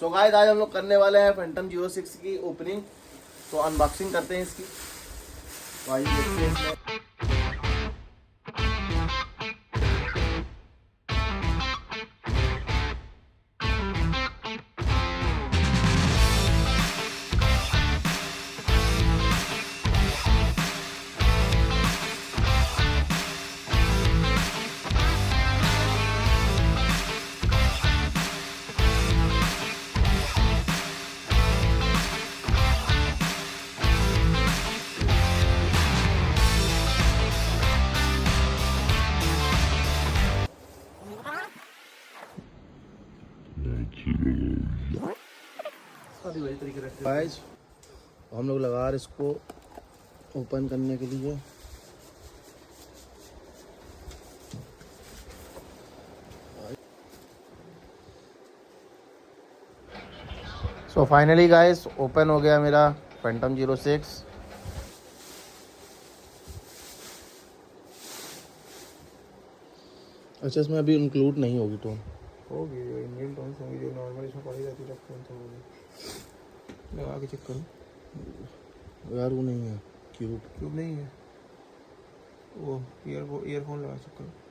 So guys आज हम लोग करने वाले हैं फैंटम 06 की ओपनिंग। तो अनबॉक्सिंग करते हैं इसकी। तो आइए देखते हैं इसमें। गाइस हम लोग लगा रहे इसको ओपन करने के लिए। सो फाइनली गाइस ओपन हो गया मेरा फैंटम 06। अच्छा इसमें अभी इंक्लूड नहीं होगी टोन, होगी जो इंडियन टोन्स होंगी जो नॉर्मल इसमें पड़ी रहती है टोन्स होगी। लगा के चेक करो यार वो नहीं है क्यूब। क्यूब नहीं है वो ईयरफोन लगा चेक करो।